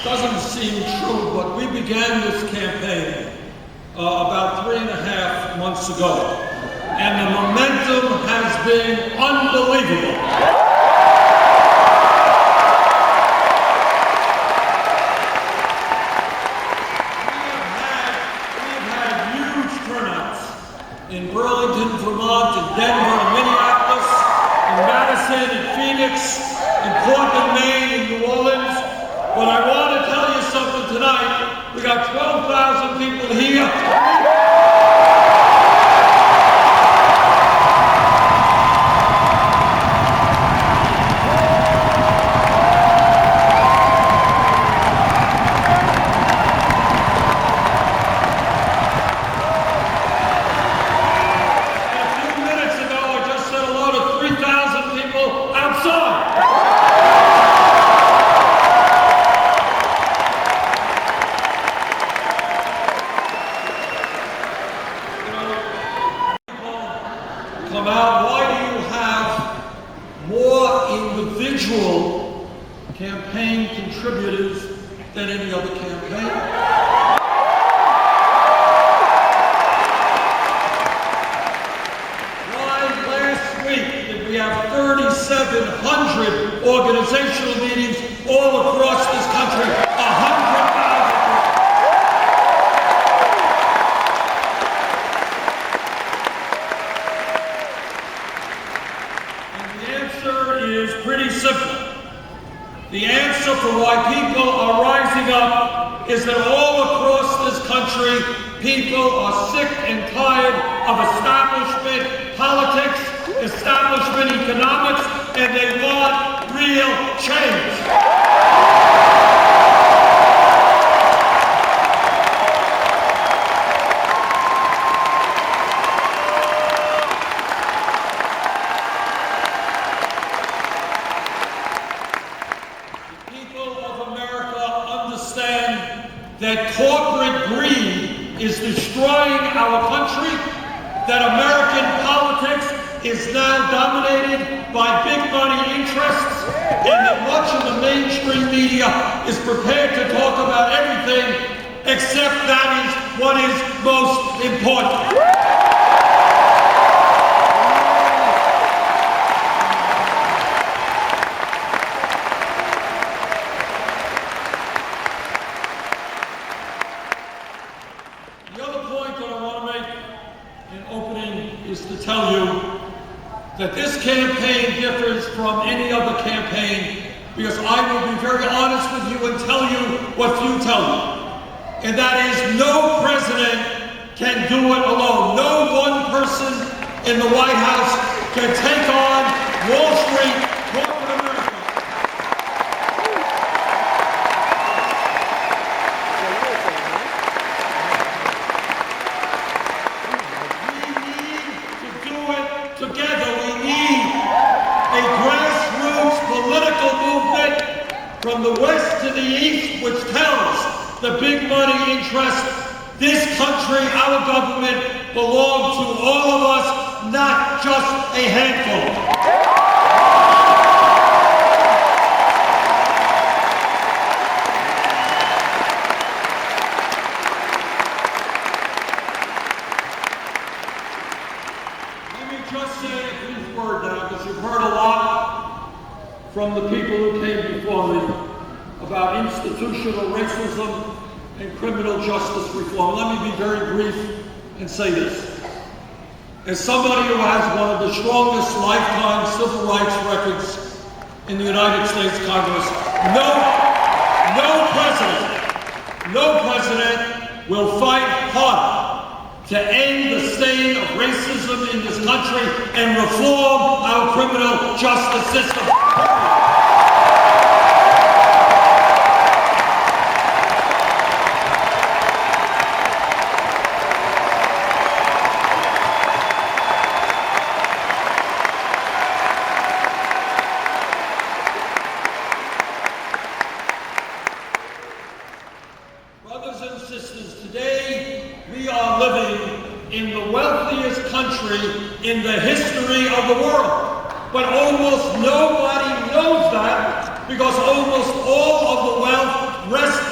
doesn't seem true, but we began this campaign about 3.5 months ago, and the momentum has been unbelievable. We've had huge turnouts in Burlington, Vermont, in Denver, in Minneapolis, in Madison, in Phoenix, in Portland, Maine, in New Orleans. But I want to tell you something tonight. We got 12,000 people here. And a few minutes ago, I just said hello to 3,000 people outside. Come out. Why do you have more individual campaign contributors than any other campaign? Why last week did we have 3,700 organizational meetings all across this country? 100,000. Is pretty simple. The answer for why people are rising up is that all across this country, people are sick and tired of establishment politics, establishment economics, and they want real change. That corporate greed is destroying our country, that American politics is now dominated by big money interests, and that much of the mainstream media is prepared to talk about everything except that is what is most important. Is to tell you that this campaign differs from any other campaign because I will be very honest with you and tell you what few tell you. And that is no president can do it alone. No one person in the White House can take on Wall Street, corporate America. Together, we need a grassroots political movement from the west to the east, which tells the big money interests this country, our government, belongs to all of us, not just a handful. Just say a brief word now, because you've heard a lot from the people who came before me about institutional racism and criminal justice reform. Let me be very brief and say this. As somebody who has one of the strongest lifetime civil rights records in the United States Congress, no president will fight harder to end the stain of racism in this country and reform our criminal justice system. Brothers and sisters, today we are living in the wealthiest country in the history of the world. But almost nobody knows that because almost all of the wealth rests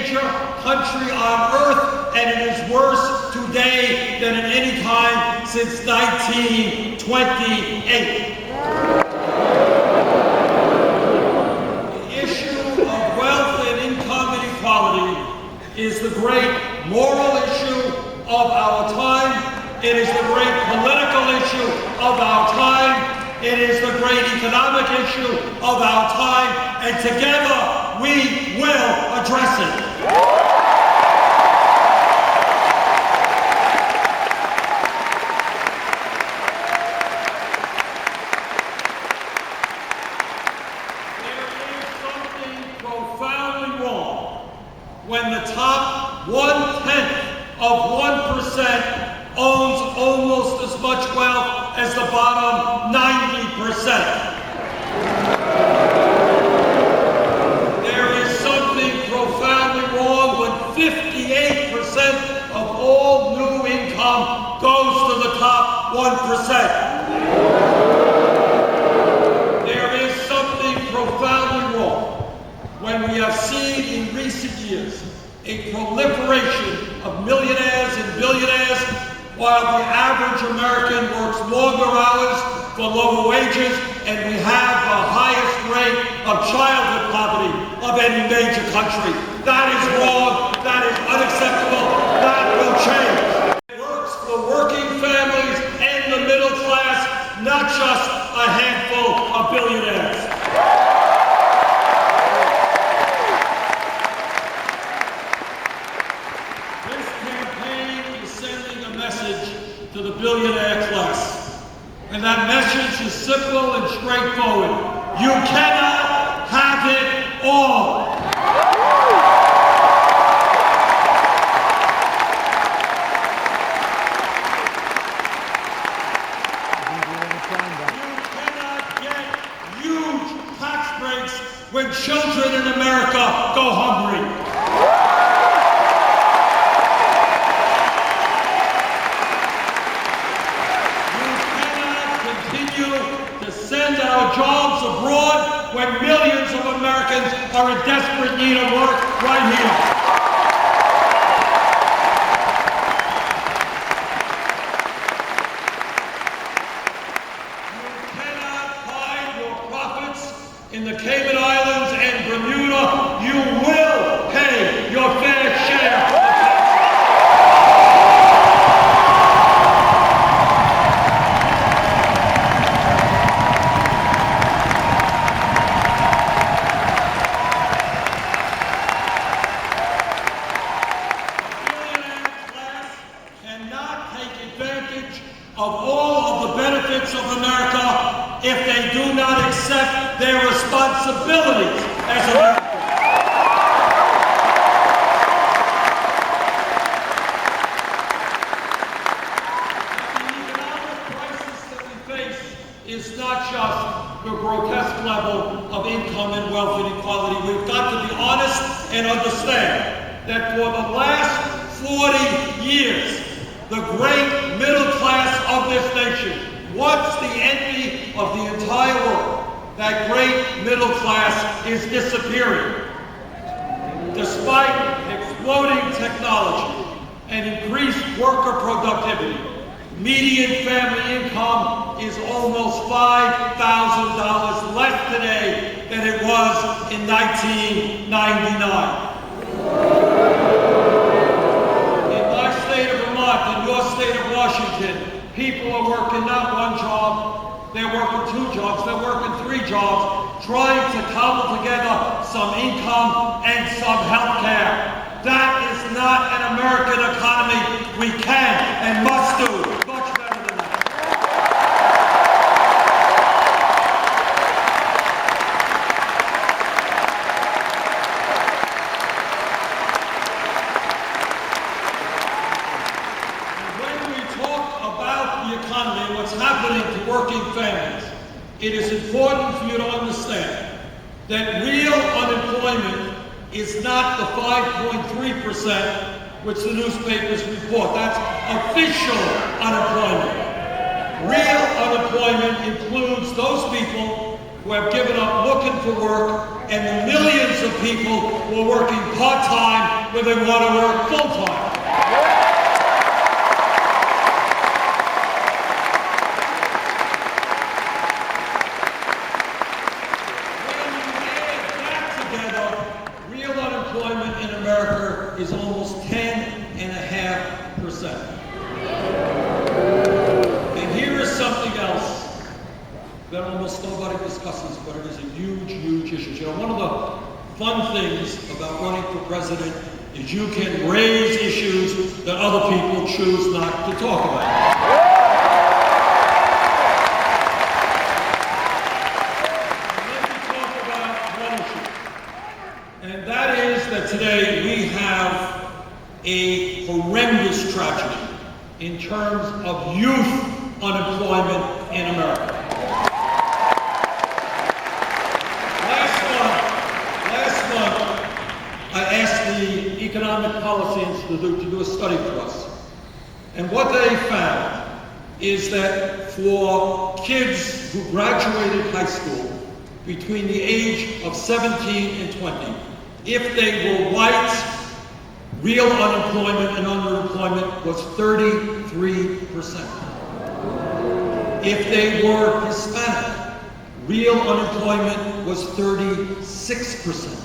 major country on earth, and it is worse today than at any time since 1928. The issue of wealth and income inequality is the great moral issue of our time. It is the great political issue of our time. It is the great economic issue of our time, and together we will address it. There is something profoundly wrong when the top 1/10 of 1% owns almost as much wealth as the bottom 90%. There is something profoundly wrong when 58% of all new income goes to the top 1%. There is something profoundly wrong when we have seen in recent years a proliferation of millionaires and billionaires, while the average American works longer hours for lower wages, and we have the highest rate of childhood poverty of any major country. That is wrong. That is unacceptable. That will change. It works for working families and the middle class, not just a handful of billionaires. To the billionaire class. And that message is simple and straightforward. You cannot have it all. You cannot get huge tax breaks when children in America go hungry. To send our jobs abroad when millions of Americans are in desperate need of work right here. You cannot hide your profits in the Cayman Islands and Bermuda. You will pay your fair share of taxes. Of all of the benefits of America if they do not accept their responsibilities as Americans. The economic crisis that we face is not just the grotesque level of income and wealth inequality. We've got to be honest and understand that for the last 40 years, the great middle class of this nation, once the envy of the entire world, that great middle class is disappearing. Despite exploding technology and increased worker productivity, median family income is almost $5,000 less today than it was in 1999. In your state of Washington, people are working not one job, they're working 2 jobs, they're working 3 jobs, trying to cobble together some income and some health care. That is not an American economy. We can and must do much better than that. Economy, what's happening to working families, it is important for you to understand that real unemployment is not the 5.3% which the newspapers report. That's official unemployment. Real unemployment includes those people who have given up looking for work and the millions of people who are working part-time where they want to work full-time. Real unemployment in America is almost 10.5%. And here is something else that almost nobody discusses, but it is a huge, huge issue. You know, one of the fun things about running for president is you can raise issues that other people choose not to talk about. And that is that today we have a horrendous tragedy in terms of youth unemployment in America. Last month, I asked the Economic Policy Institute to do a study for us. And what they found is that for kids who graduated high school between the age of 17 and 20, if they were white, real unemployment and underemployment was 33%. If they were Hispanic, real unemployment was 36%.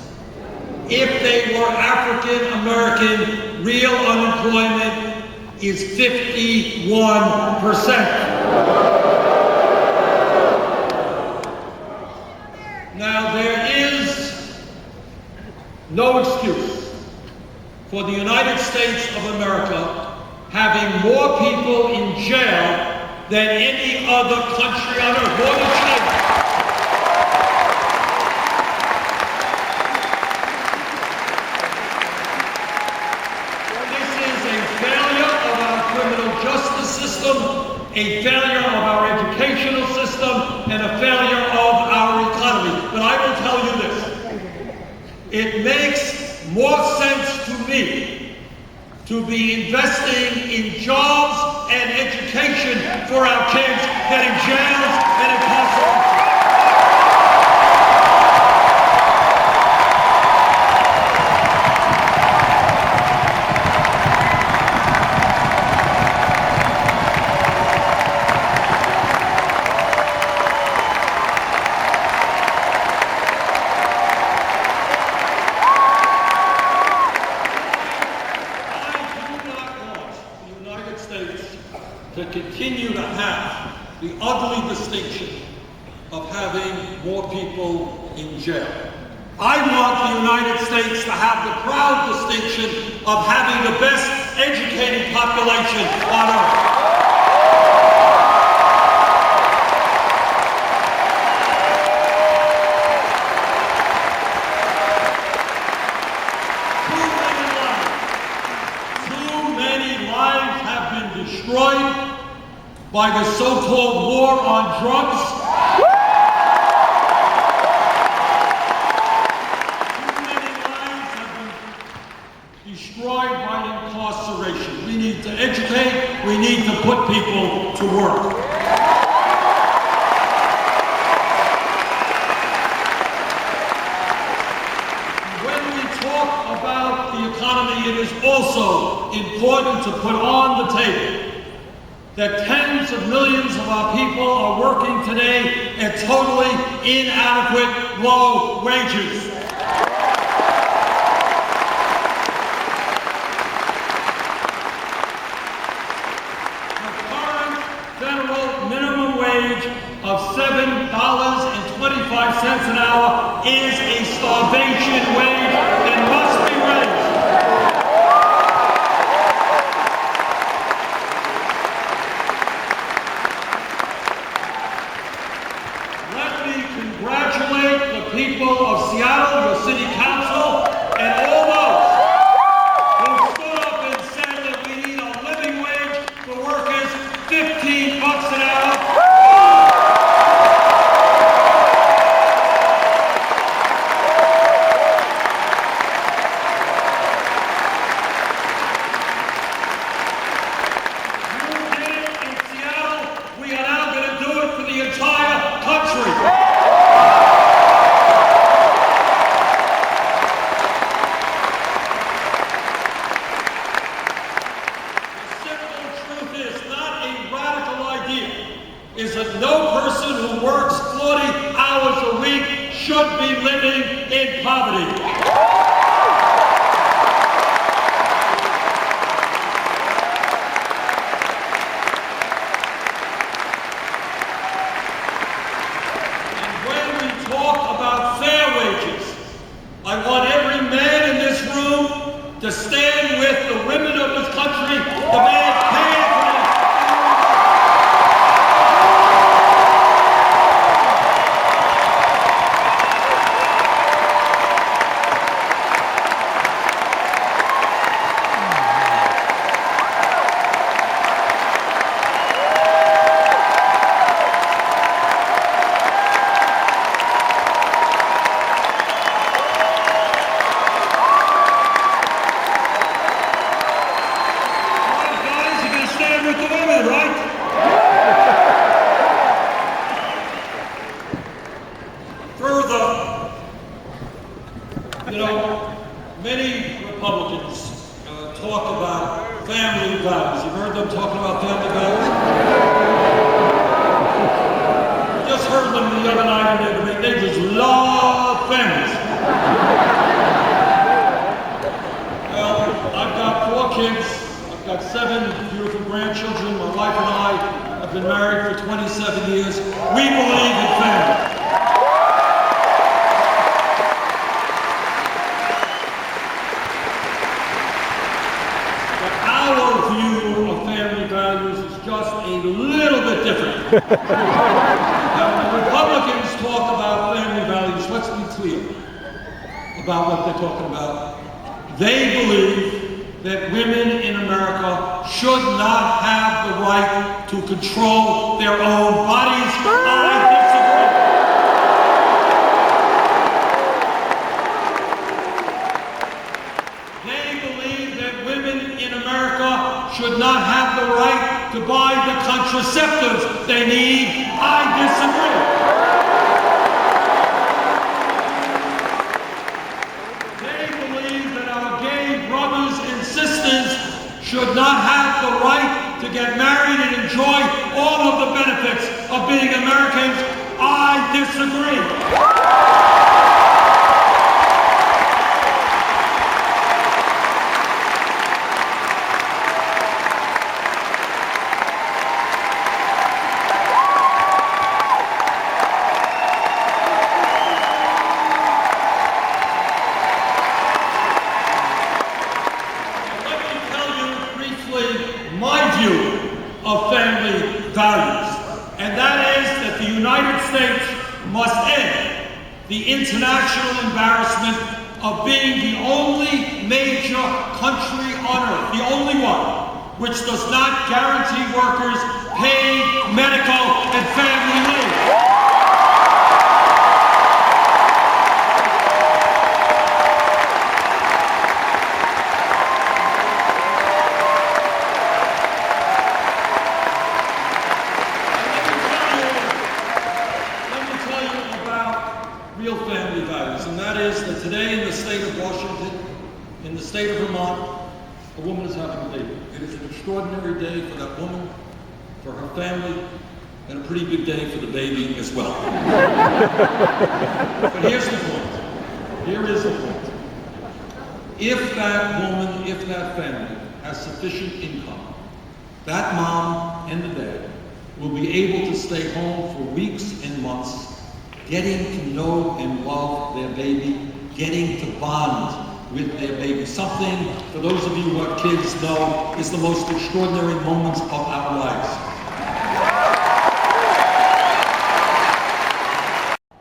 If they were African American, real unemployment is 51%. Now, there is no excuse for the United States of America having more people in jail than any other country on earth, more than China. This is a failure of our criminal justice system, a failure of our educational system, and a failure of our economy. But I will tell you this. It makes more sense to me to be investing in jobs and education for our kids than in jails and incarceration. To continue to have the ugly distinction of having more people in jail. I want the United States to have the proud distinction of having the best educated population on earth. Too many lives have been destroyed by the so-called war on drugs. Too many lives have been destroyed by incarceration. We need to educate, we need to put people to work. When we talk about the economy, it is also important to put on the table that tens of millions of our people are working today at totally inadequate low wages. The current federal minimum wage of $7.25 an hour is a starvation wage and must be raised. Congratulate the people of Seattle, your city council, and all those who stood up and said that we need a living wage for workers, $15 an hour. poverty. I want every man in this room to stand with the women of this country, the man paying for this. You know, many Republicans talk about family values. You've heard them talking about family values? I just heard them the other night in their debate. They just love families. Well, I've got 4 kids. I've got 7 beautiful grandchildren. My wife and I have been married for 27 years. We believe in family. Just a little bit different. Now, when Republicans talk about family values, let's be clear about what they're talking about. They believe that women in America should not have the right to control their own bodies. I disagree. They believe that women in America should not have the right to buy the contraceptives they need. I disagree. They believe that our gay brothers and sisters should not have the right to get married and enjoy all of the benefits of being Americans. I disagree. My view of family values, and that is that the United States must end the international embarrassment of being the only major country on earth, the only one, which does not guarantee workers paid medical and family leave. Real family values, and that is that today in the state of Washington, in the state of Vermont, a woman is having a baby. It is an extraordinary day for that woman, for her family, and a pretty big day for the baby as well. But here's the point. Here is the point. If that woman, if that family has sufficient income, that mom and the dad will be able to stay home for weeks and months, getting to know and love their baby, getting to bond with their baby. Something, for those of you who have kids know, is the most extraordinary moments of our lives.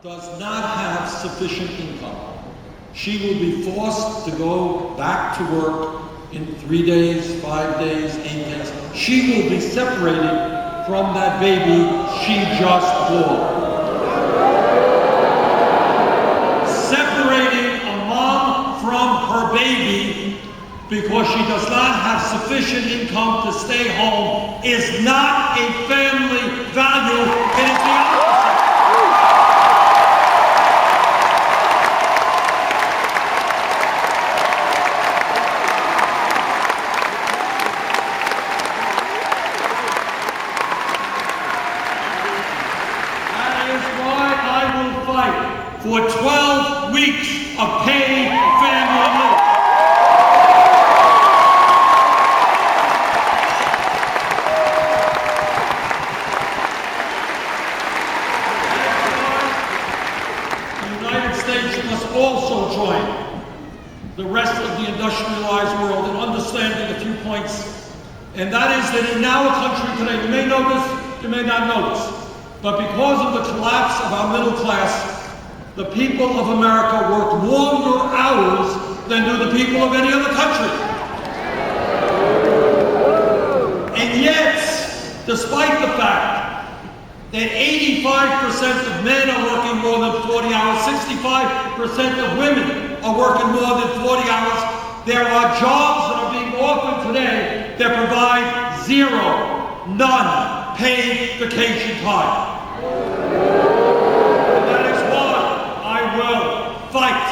Does not have sufficient income. She will be forced to go back to work in 3 days, 5 days, 8 days. She will be separated from that baby she just bore. Separating a mom from her baby because she does not have sufficient income to stay home is not a family value. It is the opposite. That is why I will fight for 12 weeks of paid points, and that is that in our country today, you may know this, you may not know this, but because of the collapse of our middle class, the people of America work longer hours than do the people of any other country. And yet, despite the fact that 85% of men are working more than 40 hours, 65% of women are working more than 40 hours, there are jobs that are being offered today that provide zero, none, paid vacation time. And that is why I will fight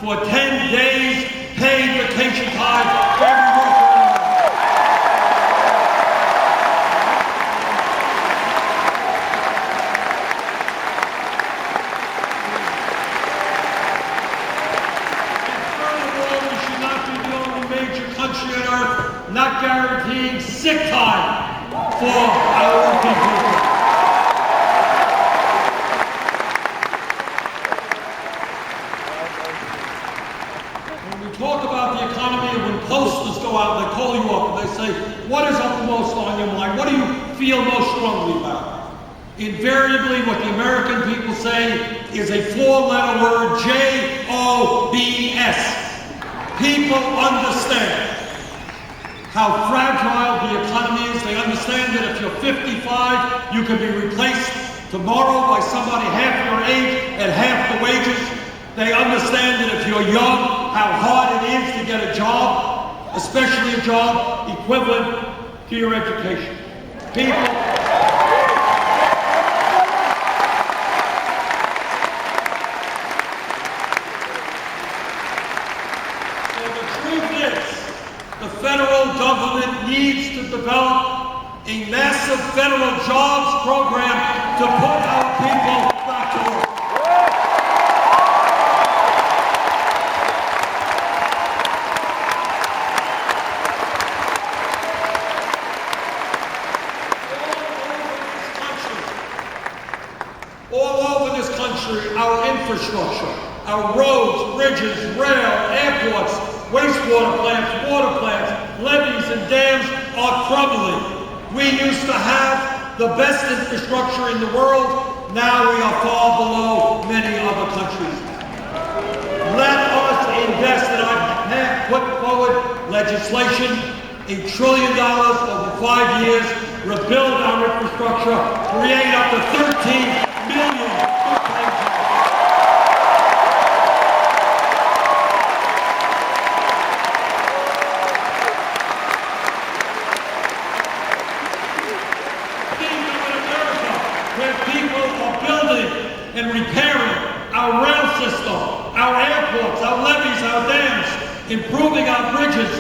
for 10 days paid vacation time for every worker. Country on earth not guaranteeing sick time for our working people. When we talk about the economy and when posters go out, they call you up and they say, what is uppermost on your mind? What do you feel most strongly about? Invariably, what the American people say is a four-letter word, J-O-B-S. People understand how fragile the economy is. They understand that if you're 55, you can be replaced tomorrow by somebody half your age at half the wages. They understand that if you're young, how hard it is to get a job, especially a job equivalent to your education. The federal government needs to develop a massive federal jobs program to put our people back to work. All over this country, our infrastructure, our roads, bridges, rail, airports, wastewater plants, water plants, levees and dams are crumbling. We used to have the best infrastructure in the world. Now we are far below many other countries. Let us invest, and I have put forward legislation, $1 trillion over 5 years, rebuild our infrastructure, create up to 13 million full-time jobs. And repairing our rail system, our airports, our levees, our dams, improving our bridges,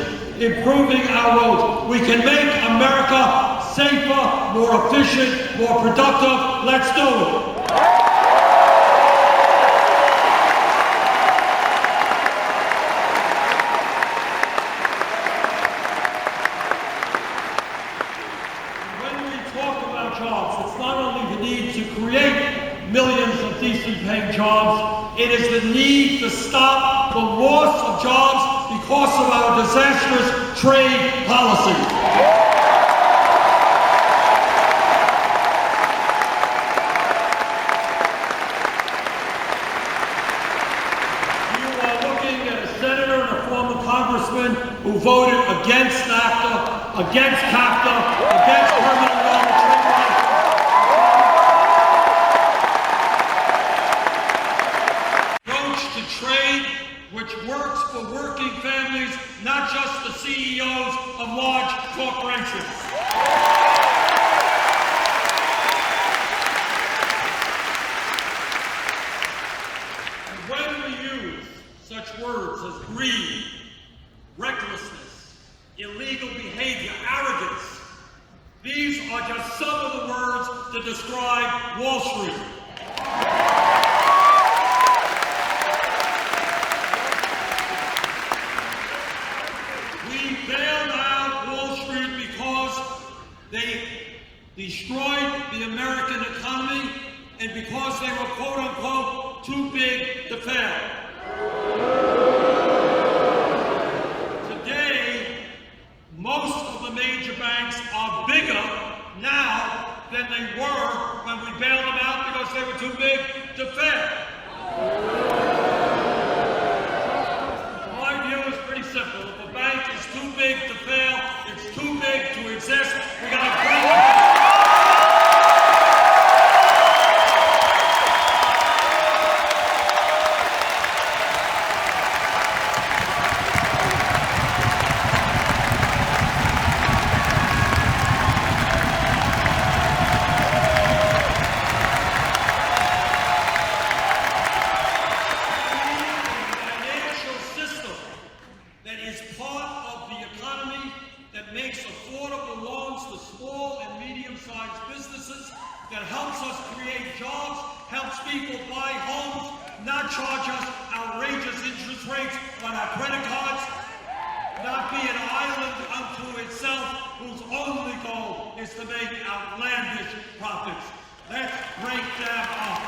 improving our roads. We can make America safer, more efficient, more productive. Let's do it. When we talk about jobs, it's not only the need to create millions of decent paying jobs, it is the need to stop the loss of jobs because of our disastrous trade policy. You are looking at a senator and a former congressman who voted against NAFTA, against CAFTA, against permanent law and trade rights. Trade which works for working families, not just the CEOs of large corporations. And when we use such words as greed, recklessness, illegal behavior, arrogance, these are just some of the words to describe Wall Street. They destroyed the American economy, and because they were, quote unquote, too big to fail. Today, most of major banks are bigger now than they were when we bailed them out because they were too big to fail. My view is pretty simple. If a bank is too big to fail, it's too big to exist, we gotta break it. That helps us create jobs, helps people buy homes, not charge us outrageous interest rates on our credit cards, not be an island unto itself whose only goal is to make outlandish profits. Let's break them up.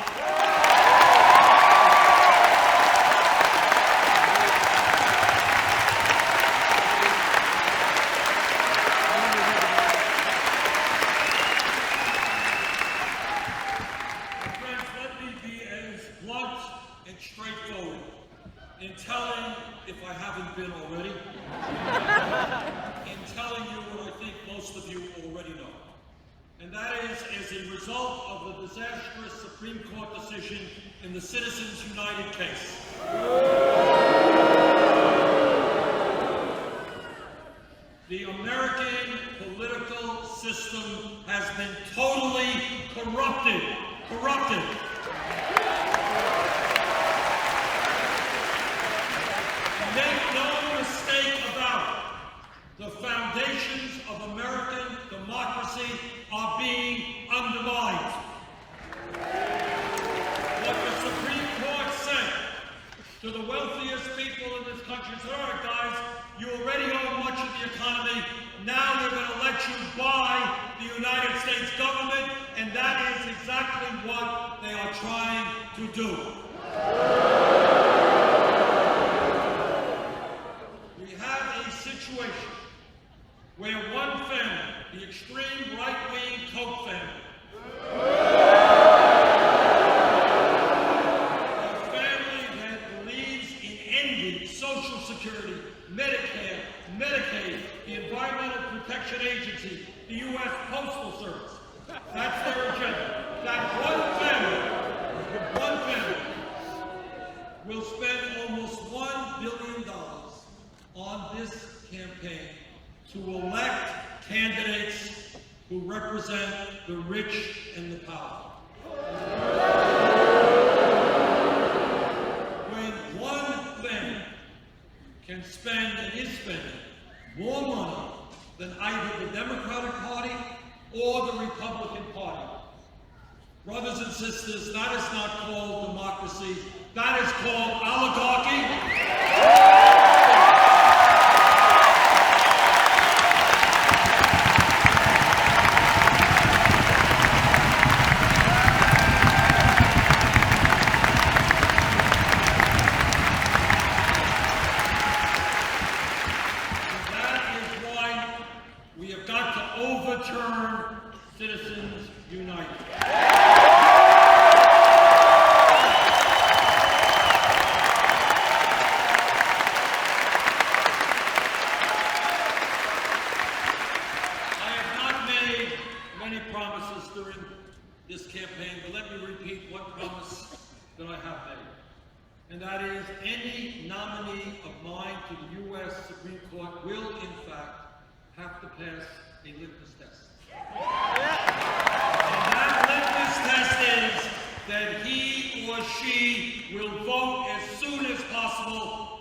Straightforward in telling, if I haven't been already, in telling you what I think most of you already know. And that is, as a result of the disastrous Supreme Court decision in the Citizens United case. The American political system has been totally corrupted. Make no mistake about it, the foundations of American democracy are being undermined. What the Supreme Court said to the wealthiest people in this country is, all right, guys, you already own much of the economy, now we're going to let you buy the United States government, and that is exactly what they are trying to do. Where one family, the extreme right-wing Koch family, a family that believes in ending Social Security, Medicare, Medicaid, the Environmental Protection Agency, the U.S. Postal Service. That's their agenda. That one family will spend almost $1 billion on this campaign to elect candidates who represent the rich and the powerful. When one family can spend and is spending more money than either the Democratic Party or the Republican Party, brothers and sisters, that is not called democracy, that is called oligarchy. Overturn Citizens United. I have not made many promises during this campaign, but let me repeat one promise that I have made. And that is, any nominee of mine to the U.S. Supreme Court will, in fact, have to pass a litmus test. And that litmus test is that he or she will vote as soon as possible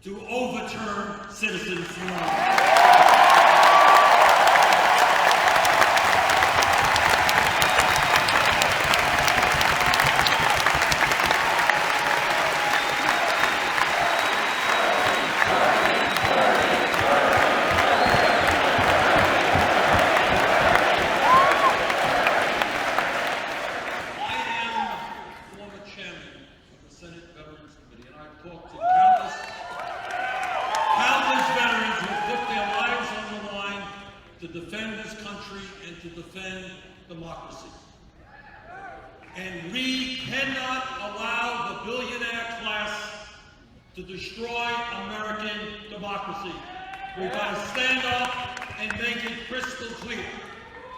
to overturn Citizens United. Countless veterans who put their lives defend this country and to defend democracy. And we cannot allow the billionaire class to destroy American democracy. We've got to stand up and make it crystal clear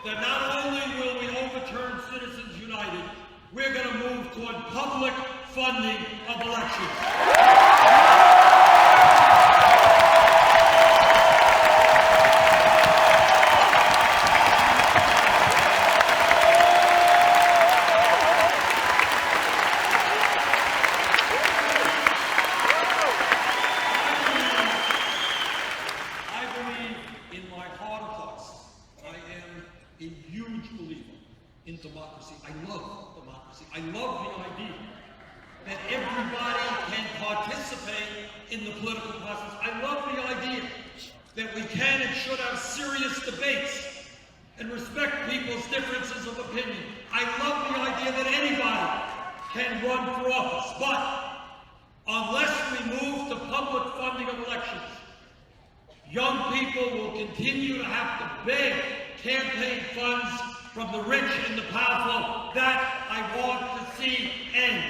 that not only will we overturn Citizens United, we're going to move toward public funding of elections. In democracy. I love democracy. I love the idea that everybody can participate in the political process. I love the idea that we can and should have serious debates and respect people's differences of opinion. I love the idea that anybody can run for office. But unless we move to public funding of elections, young people will continue to have to beg campaign funds from the rich and the powerful. That I want to see end.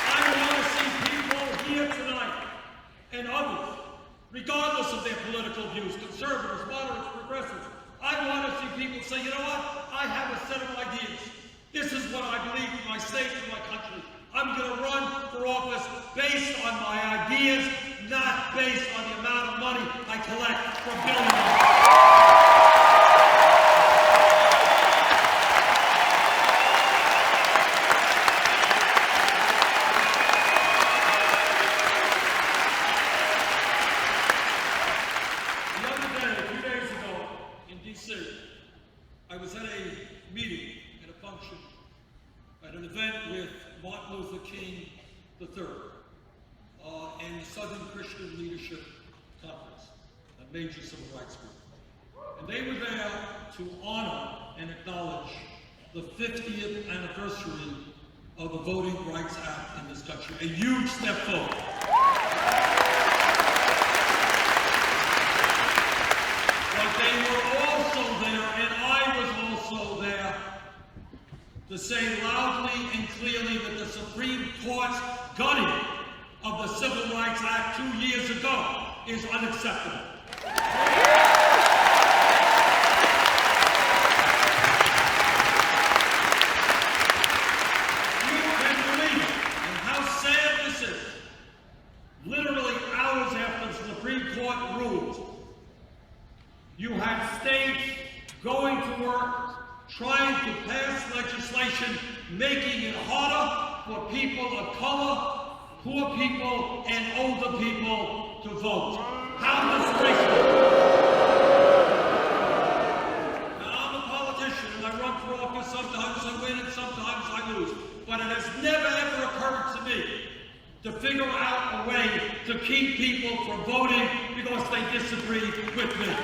I want to see people here tonight and others, regardless of their political views, conservatives, moderates, progressives. I want to see people say, you know what? I have a set of ideas. This is what I believe for my state and my country. I'm going to run for office based on my ideas, not based on the amount of money I collect from billionaires. The other day, a few days ago in D.C., I was at a meeting, at a function, at an event with Martin Luther King III and the Southern Christian Leadership Conference, a major civil rights group. And they were there to honor and acknowledge the 50th anniversary of the Voting Rights Act in this country, a huge step forward. But they were also there, and I was also there, to say loudly and clearly that the Supreme Court's gutting of the Civil Rights Act 2 years ago is unacceptable. You can believe it, and how sad this is. Literally hours after the Supreme Court ruled, you had states going to work, trying to pass legislation, making it harder for people of color, poor people, and older people to vote. How disgraceful. Now, I'm a politician, and I run for office. Sometimes I win and sometimes I lose. But it has never, ever occurred to me to figure out a way to keep people from voting because they disagree with me.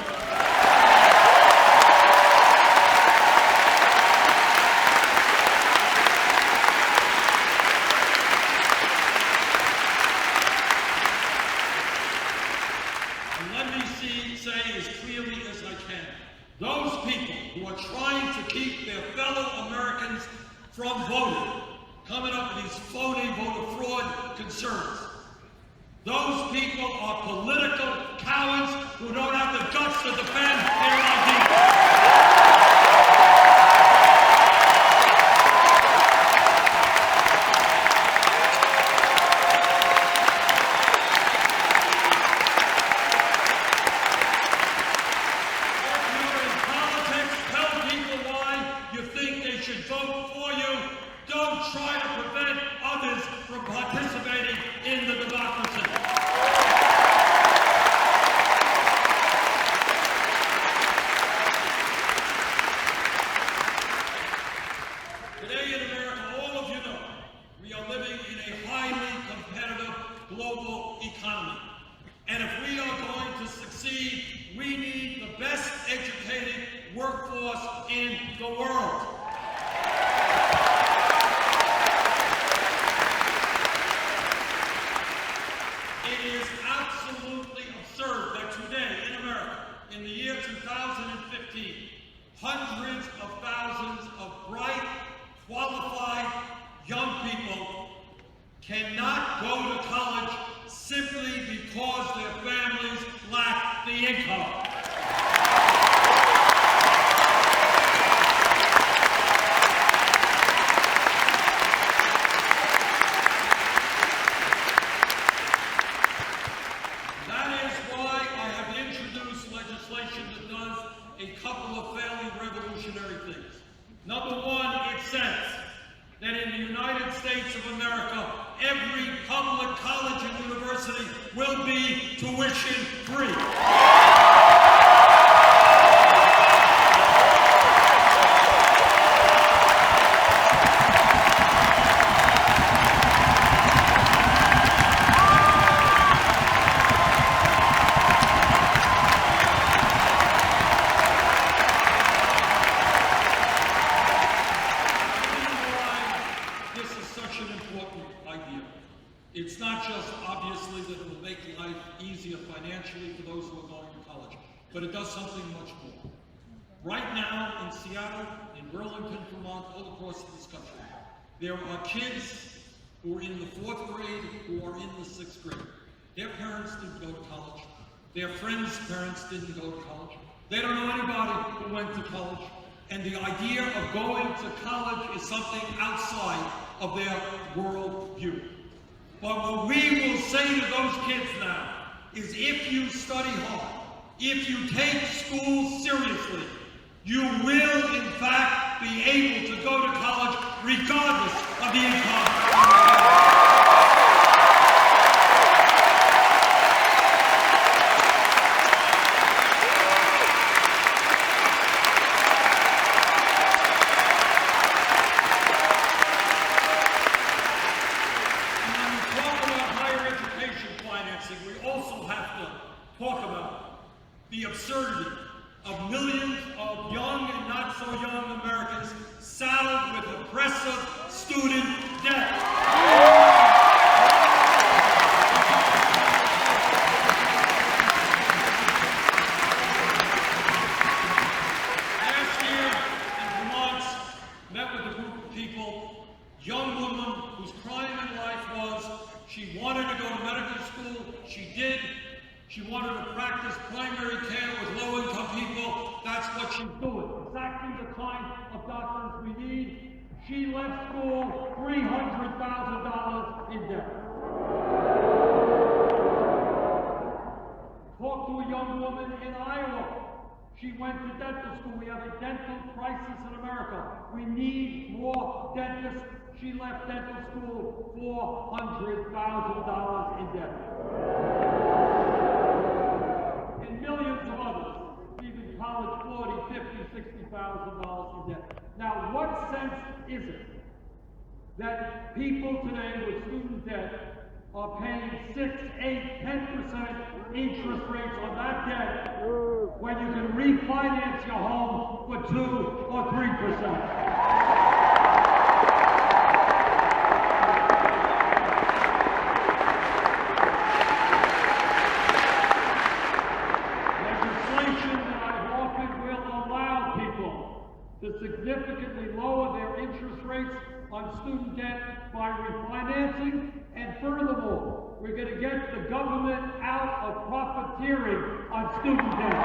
Say as clearly as I can, those people who are trying to keep their fellow Americans from voting, coming up with these phony voter fraud concerns, those people are political cowards who don't have the guts to defend their ideas. Vote for you. Don't try to prevent others from participating in the democracy. Today in America, all of you know, we are living in a highly competitive global economy. And if we are going to succeed, we need the best educated workforce in the world. hundreds of thousands of bright, qualified young people cannot go to college simply because their families lack the income. That is why I have introduced legislation that does a couple of fairly revolutionary things. Number one, it says that in the United States of America, every public college and university will be tuition free. It's not just obviously that it will make life easier financially for those who are going to college, but it does something much more. Right now in Seattle, in Burlington, Vermont, all across this country, there are kids who are in the 4th grade, who are in the 6th grade. Their parents didn't go to college. Their friends' parents didn't go to college. They don't know anybody who went to college. And the idea of going to college is something outside of their worldview. But what we will say to those kids now is if you study hard, if you take school seriously, you will in fact be able to go to college regardless of the income. Talk about the absurdity of millions of young and not so young Americans saddled with oppressive student debt. Last year in Vermont, met with a group of people, young woman whose crime in life was she wanted to go to medical school, she did. She wanted to practice primary care with low-income people. That's what she's doing. Exactly the kind of doctors we need. She left school $300,000 in debt. Talked to a young woman in Iowa. She went to dental school. We have a dental crisis in America. We need more dentists. She left dental school $400,000 in debt. Millions of others, even college, $40,000, $50,000, $60,000 in debt. Now, what sense is it that people today with student debt are paying 6, 8, 10% interest rates on that debt when you can refinance your home for 2 or 3%? To significantly lower their interest rates on student debt by refinancing, and furthermore, we're going to get the government out of profiteering on student debt.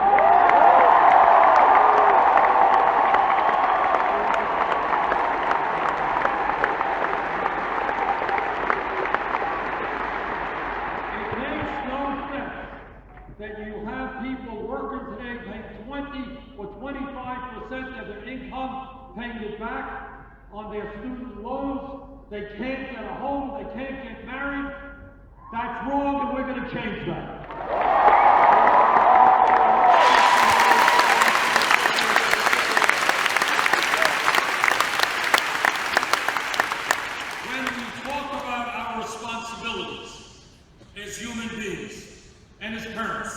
It makes no sense that you have people working today paying 20 or 25% of their income, paying it back on their student loans. They can't get a home, they can't get married. That's wrong, and we're going to change that. When we talk about our responsibilities as human beings and as parents,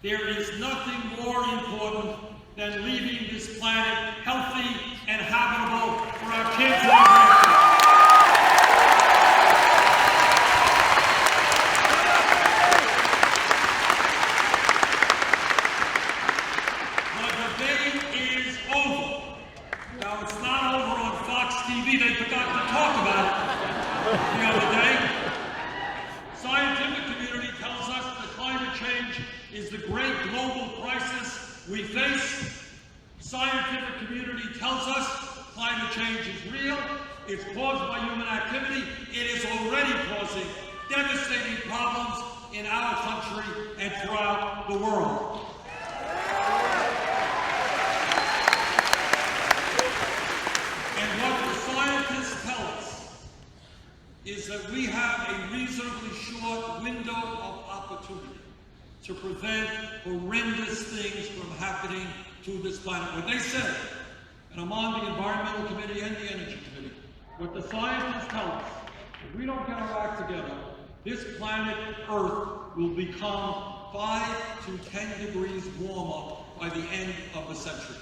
there is nothing more important than leaving this planet healthy and habitable for our kids and our grandkids. TV, they forgot to talk about it the other day. Scientific community tells us that climate change is the great global crisis we face. Scientific community tells us climate change is real, it's caused by human activity, it is already causing devastating problems in our country and throughout the world. And what the scientists tell us is that we have a reasonably short window of opportunity to prevent horrendous things from happening to this planet. What they say, and I'm on the Environmental Committee and the Energy Committee, what the scientists tell us, if we don't get our act together, this planet Earth will become 5 to 10 degrees warmer by the end of the century.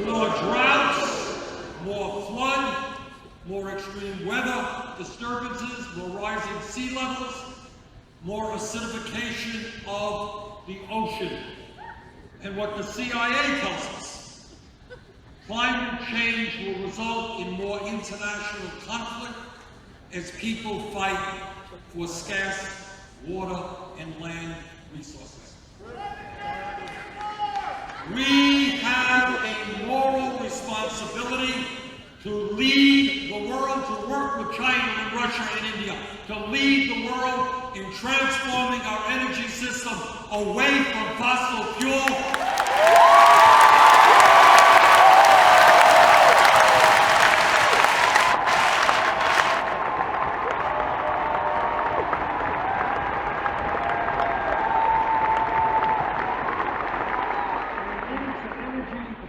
More droughts, more flood, more extreme weather disturbances, more rising sea levels, more acidification of the ocean. And what the CIA tells us, climate change will result in more international conflict as people fight for scarce water and land resources. We have a moral responsibility to lead the world, to work with China and Russia and India, to lead the world in transforming our energy system away from fossil fuel.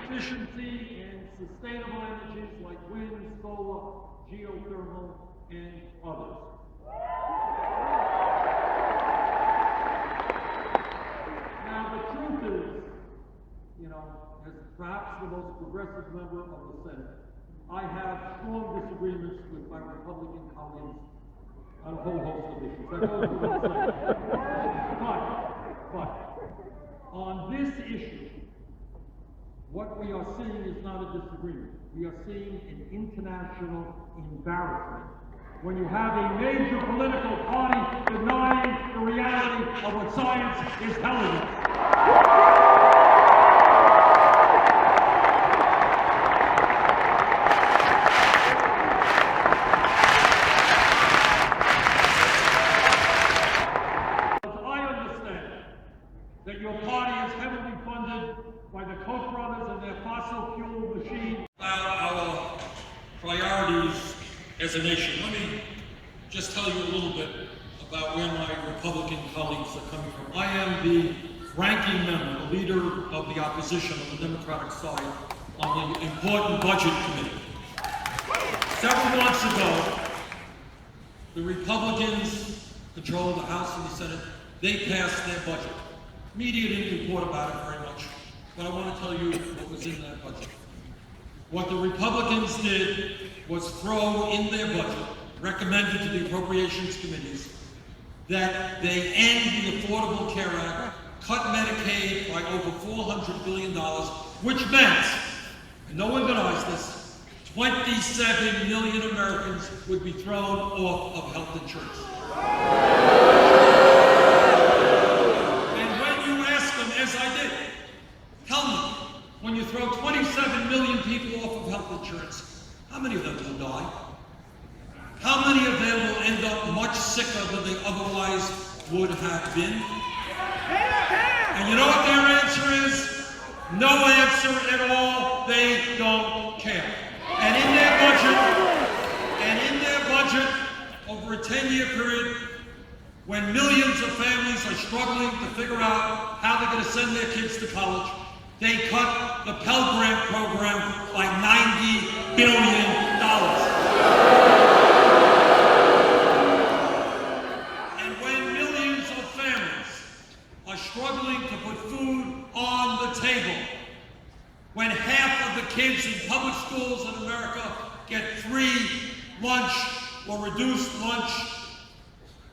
Efficiency and sustainable energies like wind, solar, geothermal, and others. Now, the truth is, as perhaps the most progressive member of the Senate, I have strong disagreements with my Republican colleagues on a whole host of issues. That goes without saying. But on this issue, what we are seeing is not a disagreement. We are seeing an international embarrassment when you have a major political party denying the reality of what science is telling us. I understand that your party is heavily funded by the Koch brothers and their fossil fuel machine. About our priorities as a nation, let me just tell you a little bit about where my Republican colleagues are coming from. I am the ranking member, the leader of the opposition on the Democratic side on the important budget committee. Several months ago, the Republicans control the House and the Senate. They passed their budget. Media didn't report about it very much, but I want to tell you what was in that budget. What the Republicans did was throw in their budget, recommended to the appropriations committees, that they end the Affordable Care Act, cut Medicaid by over $400 billion, which meant, and no one denies this, 27 million Americans would be thrown off of health insurance. As I did, tell me, when you throw 27 million people off of health insurance, how many of them will die? How many of them will end up much sicker than they otherwise would have been? And you know what their answer is? No answer at all. They don't care. And in their budget, over a 10-year period, when millions of families are struggling to figure out how they're going to send their kids to college, they cut the Pell Grant program by $90 billion. And when millions of families are struggling to put food on the table, when half of the kids in public schools in America get free lunch or reduced lunch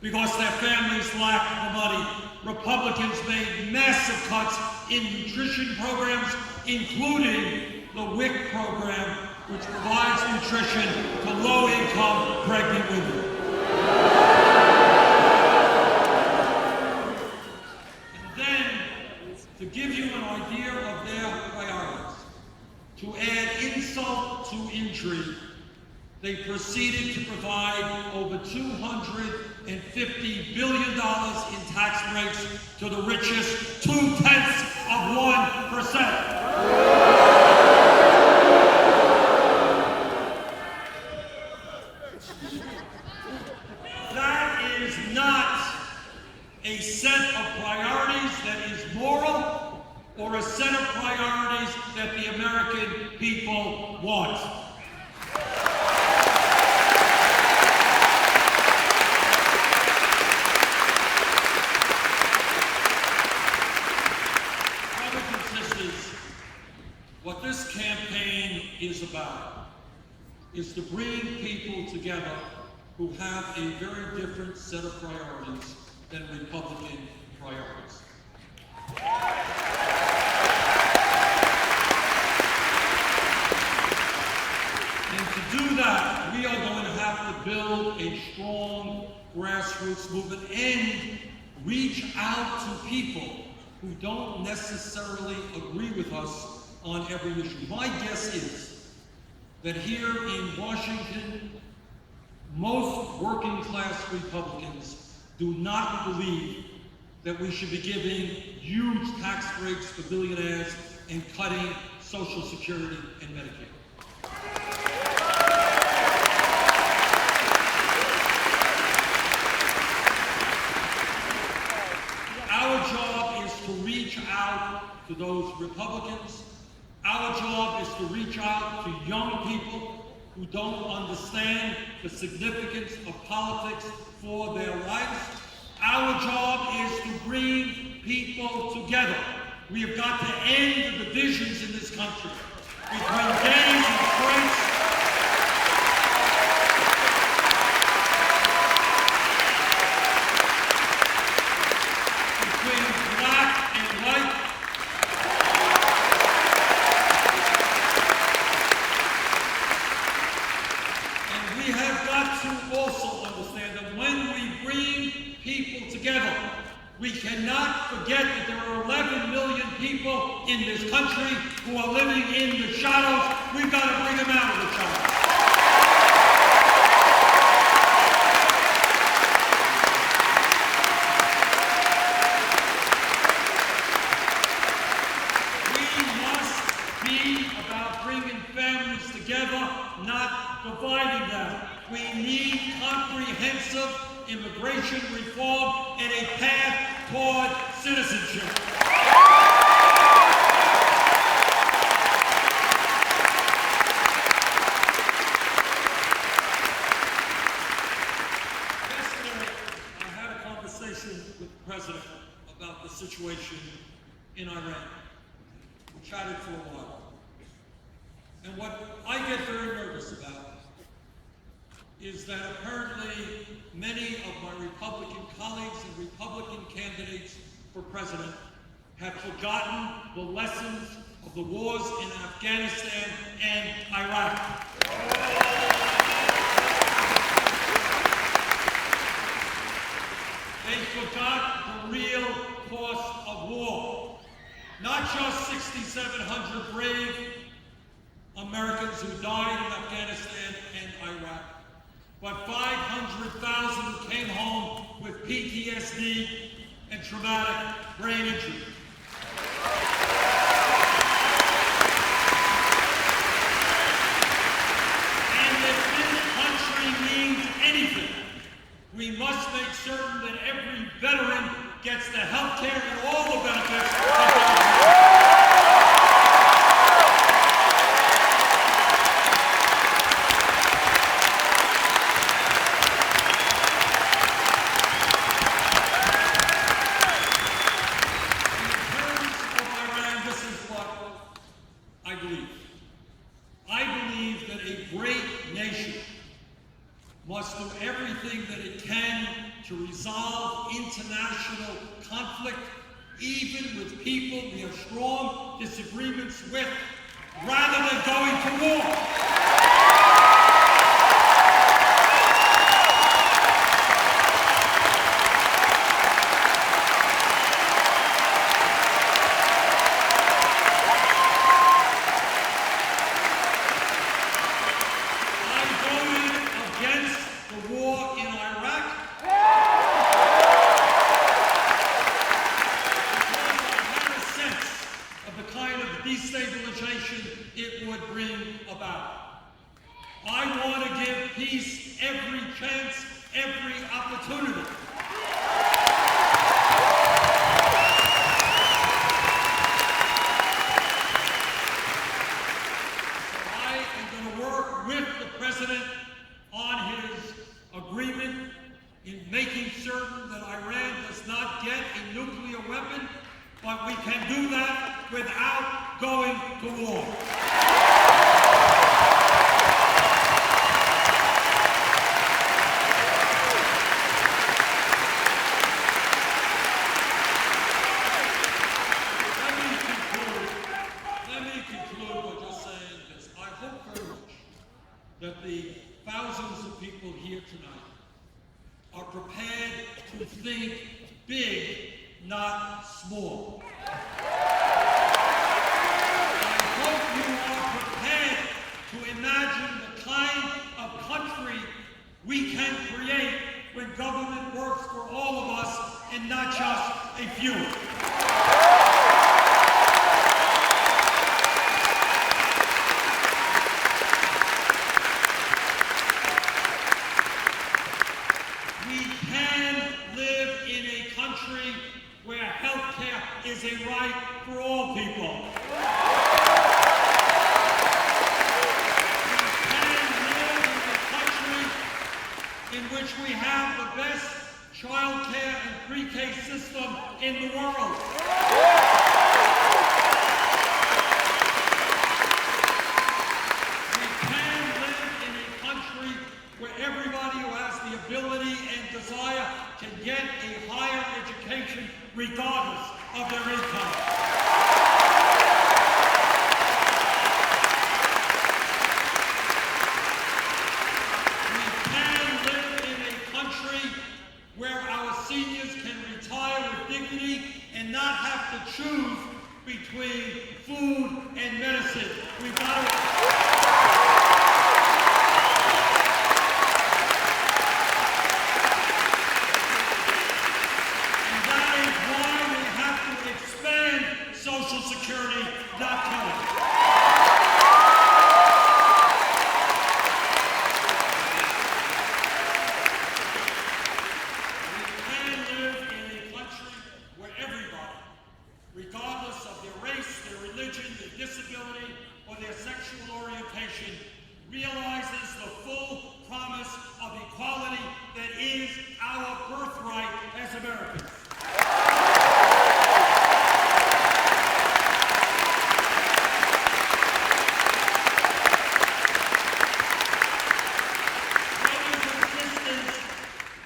because their families lack the money, Republicans made massive cuts in nutrition programs, including the WIC program, which provides nutrition to low-income pregnant women. And then, to give you an idea of their priorities, to add insult to injury, they proceeded to provide over $250 billion in tax breaks to the richest 0.2%. That is not a set of priorities that is moral or a set of priorities that the American people want. What this campaign is about is to bring people together who have a very different set of priorities than Republican priorities. And to do that, we are going to have to build a strong grassroots movement and reach out to people who don't necessarily agree with us on every issue. My guess is that here in Washington, most working class Republicans do not believe that we should be giving huge tax breaks for billionaires and cutting Social Security and Medicare. Our job is to reach out to those Republicans. Our job is to reach out to young people who don't understand the significance of politics for their lives. Our job is to bring people together. We have got to end the divisions in this country between gays and straights, between black and white. We have got to also understand that when we bring people together, we cannot forget that there are 11 million people in this country who are living in the shadows. We've got to bring them out of the shadows. We must be about bringing families together, not dividing them. We need comprehensive immigration reform and a path toward citizenship. Yesterday, I had a conversation with the president about the situation in Iran. We chatted for a while. And what I get very nervous about is that apparently many of my Republican colleagues and Republican candidates for president have forgotten the lessons of the wars in Afghanistan and Iraq. They forgot the real cost of war. Not just 6,700 brave Americans who died in Afghanistan and Iraq, but 500,000 who came home with PTSD and traumatic brain injury. And if this country means anything, we must make certain that every veteran gets the health care and all the benefits that they deserve. I believe that a great nation must do everything that it can to resolve international conflict, even with people we have strong disagreements with, rather than going to war. dream about. I want to give peace every chance, every opportunity. I am going to work with the President on his agreement in making certain that Iran does not get a nuclear weapon, but we can do that without going to war. Let me conclude by just saying this. I hope very much that the thousands of people here tonight are prepared to think big, not small. I hope you are prepared to imagine the kind of country we can create when government works for all of us and not just a few. Where health care is a right for all people. We can live in a country in which we have the best child care and pre-K system in the world. We can live in a country where everybody who has the ability and desire can get a higher education regardless of their income. We can live in a country where our seniors can retire with dignity and not have to choose between food and medicine. We've got to... Social Security, not kill it. We can live in a country where everybody, regardless of their race, their religion, their disability, or their sexual orientation, realizes the full promise of equality that is our birthright as Americans.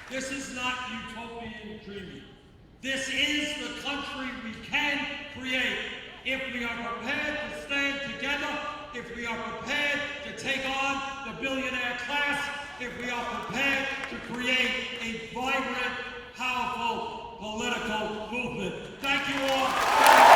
This is not utopian dreaming. This is the country we can create if we are prepared to stand together, if we are prepared to take on the billionaire class, if we are prepared to create a vibrant, powerful political movement. Thank you all.